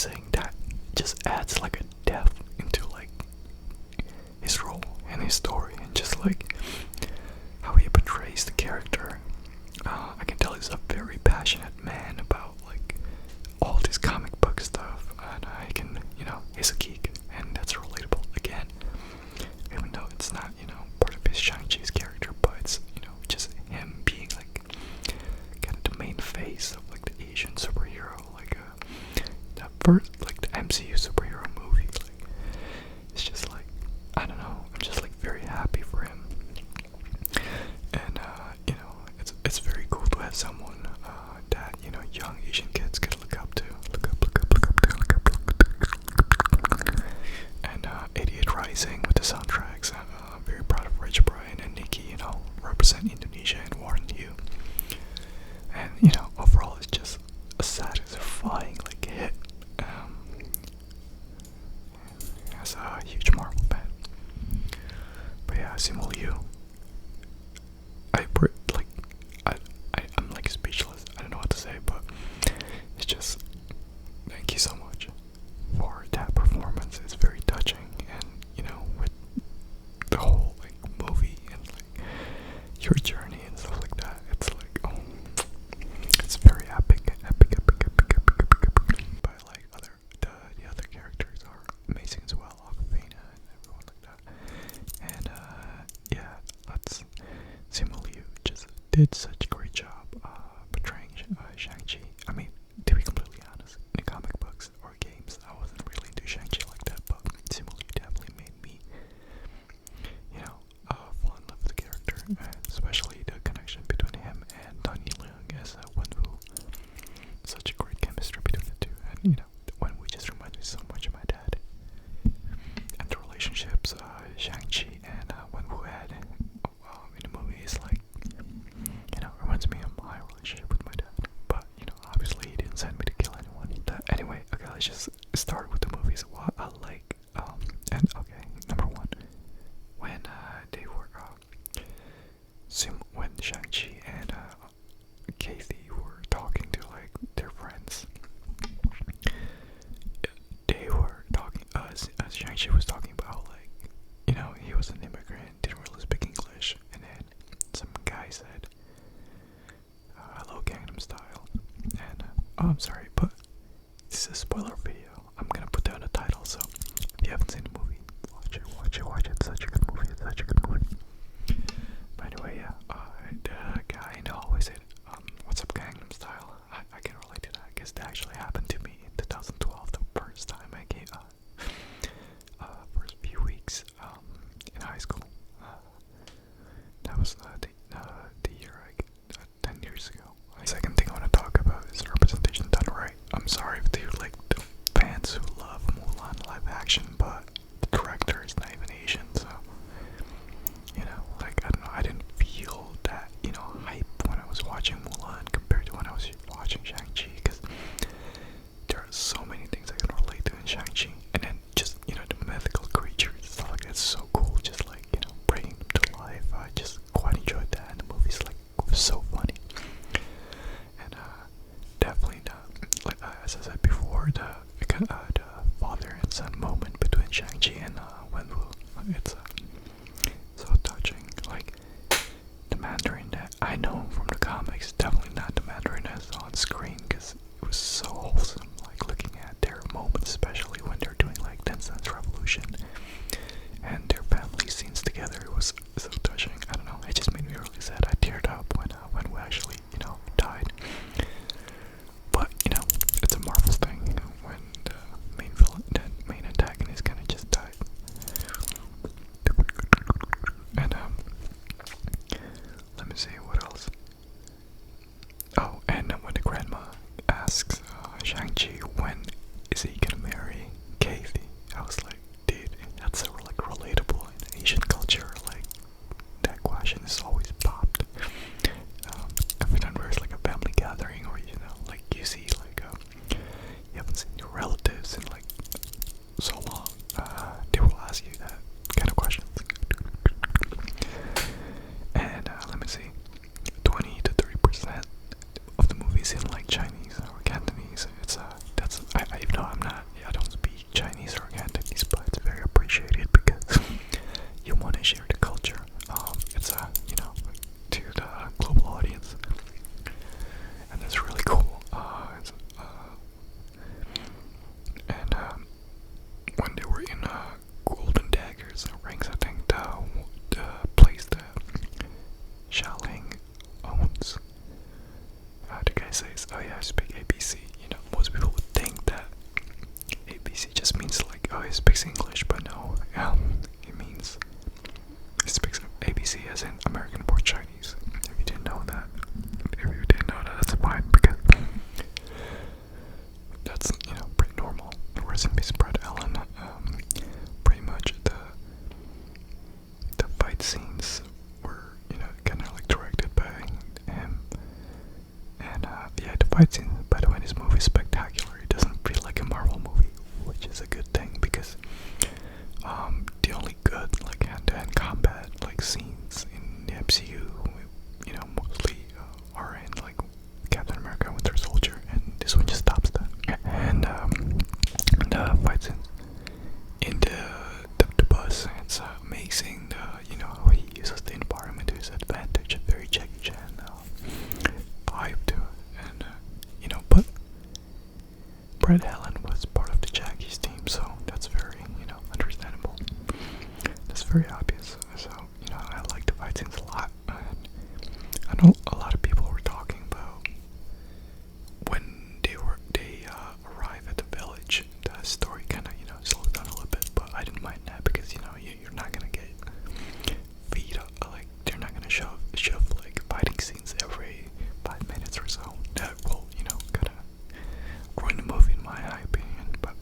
Rising that just adds like a depth into like his role and his story, and just like how he portrays the character. I can tell he's a very passionate man about like all this comic book stuff, and I can, he's a geek, and that's relatable again. Even though it's not, part of his Shang-Chi's character, but it's, just him being like kind of the main face of like the Asian superhero, like the first, like the MCU superhero movie. Like, it's just like, I don't know, I'm just like very happy for him. And it's very cool to have someone that young Asian kids could look up to, and 88 Rising with the soundtracks. I'm very proud of Rich Brian and Nikki, represent Indonesia and Warren Yu. And overall, it's just a satisfying like hit. As a huge Marvel fan, but yeah, Simu Liu. I'm like speechless. I don't know what to say, but it's just thank you so much for that performance. It's very touching, and with the whole like movie and like your journey and stuff like that, it's like it's very epic. But like the other characters are amazing as well, Aquafina and everyone like that. And yeah, that's Simu Liu just did such a great job portraying Shang-Chi. I mean, to be completely honest, in the comic books or games, I wasn't really into Shang-Chi like that, but Simu Liu definitely made me, fall in love with the character, and especially the connection between him and Tony Leung as Wenwu. Such a great chemistry between the two, and Wenwu just reminds me so much of my dad. And the relationships Shang-Chi and Wenwu had in the movie is like, reminds me of my relationship with my dad. But, obviously he didn't send me to kill anyone. Anyway, okay, let's just start with the movies. What I like, and okay, number one, when they were, when Shang-Chi and Kathy were talking to like their friends, they were talking, Shang-Chi was talking about like, he was an immigrant, didn't really speak English, and then some guy said, hello Gangnam Style, and I'm sorry, but this is a spoiler video. I'm gonna put that in the title, so if you haven't seen the movie, watch it. It's such a good movie, But anyway, yeah, the guy always said, what's up Gangnam Style? I can relate to that, because that actually happened to me in 2012, the first time I came, first few weeks, in high school. That was the year 10 years ago. The second thing I want to talk about is representation done right. I'm sorry to like the fans who love Mulan live action, but the director is not even Asian, so like I don't know, I didn't feel that hype when I was watching Mulan compared to when I was watching Shang-Chi, because there are so many things I can relate to in Shang-Chi, and then just the mythical creatures and stuff like that's so cool, just like bringing them to life. I just quite enjoyed that, and the movie's like so funny, and definitely like as I said before, the father and son moment between Shang-Chi and Wenwu, it's so touching. Like the Mandarin that I know from the comics, definitely not the Mandarin I saw on screen, because it was so wholesome. Like looking at their moments, especially when they're doing like Dance Dance Revolution and their family scenes together, it was so touching. I don't know, it just made me really sad. I teared up when we actually died. But it's a Marvel thing when the main villain, the main antagonist, kind of just died. And let me see what else. Oh, and when the grandma rest in peace, Brett Allen. Pretty much the fight scenes were, kind of like directed by him. And yeah, the fight scene, by the way, in this movie is spectacular. It doesn't feel like a Marvel movie, which is a good thing because the only good like hand-to-hand combat like scenes in the MCU, mostly are in like Captain America, Winter Soldier, and this one just stops that. And the fight scenes in the bus, it's amazing. How he uses the environment to his advantage. Very Jackie Chan vibe to it, and but Brett Allen was part of the Jackie's team, so that's very understandable. That's very obvious. So I like the fight scenes a lot, and I know a lot of people were talking about when they arrive at the village. The story kind of slows down a little bit, but I didn't mind that because you're not gonna get feed up, like they're not gonna shove like fighting scenes every 5 minutes or so. That will kind of ruin the movie in my opinion. But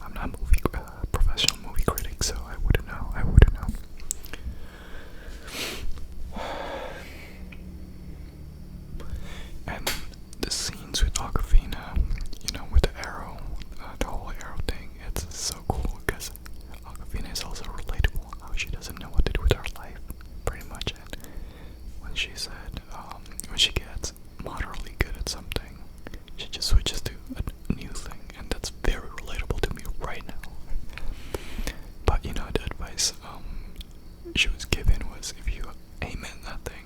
I'm not a professional movie critic, so I wouldn't know. And the scenes with Awkwafina, with the arrow, the whole arrow thing, it's so cool because Awkwafina is also relatable. How she doesn't know what to do with her life, pretty much. And when she said, when she gets moderately good at something, she just switches to a new thing, and that's very relatable to me right now. But the advice she was given was, if you aim at nothing,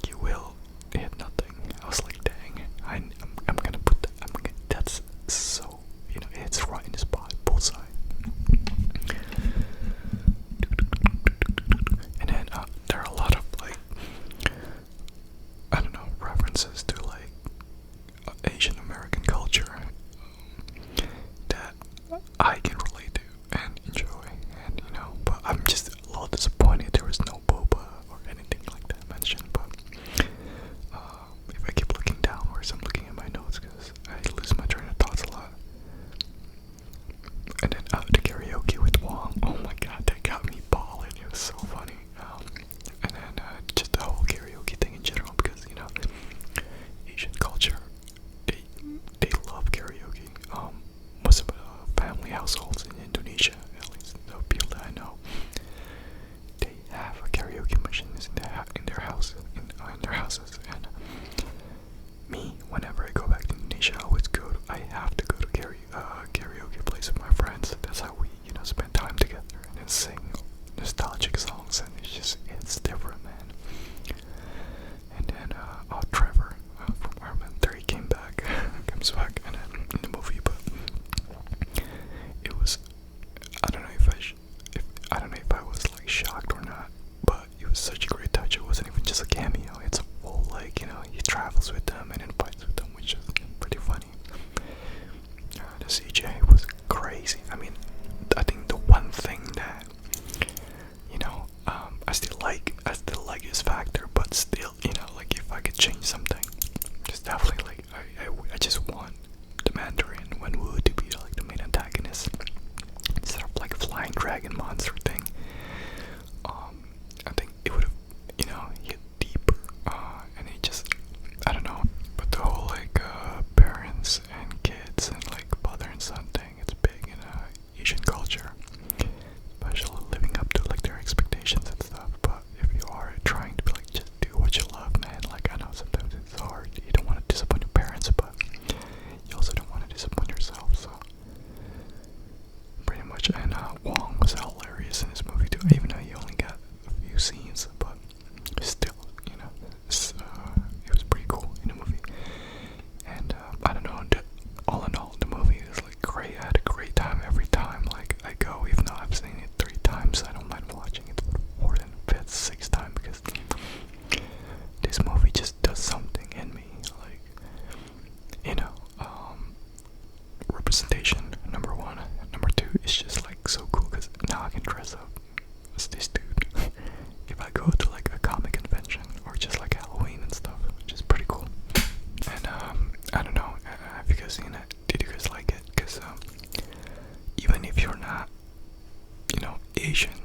you will hit nothing. I was like, dang, I'm gonna put that. That's so it's right in the spot, bullseye. And then there are a lot of like, I don't know, references to like Asian American culture that I can relate to and enjoy, and but I'm just a little disappointed there was no boba or anything like that mentioned. But if I keep looking downwards, I'm looking at my notes because I lose my train of thoughts a lot. And then the karaoke with Wong, oh my god, that got me balling. It was so funny. And then just the whole karaoke thing in general, because Asian culture, they love karaoke. Most of the family households in Indonesia, at least the people that I know, they have a karaoke machines in their houses. And me, whenever I go back to Indonesia, I have to go to karaoke place with my friends. That's how we spend time together and then sing nostalgic songs, and it's different, man. And then Trevor from Elementary comes back, and then in the movie, but it was animation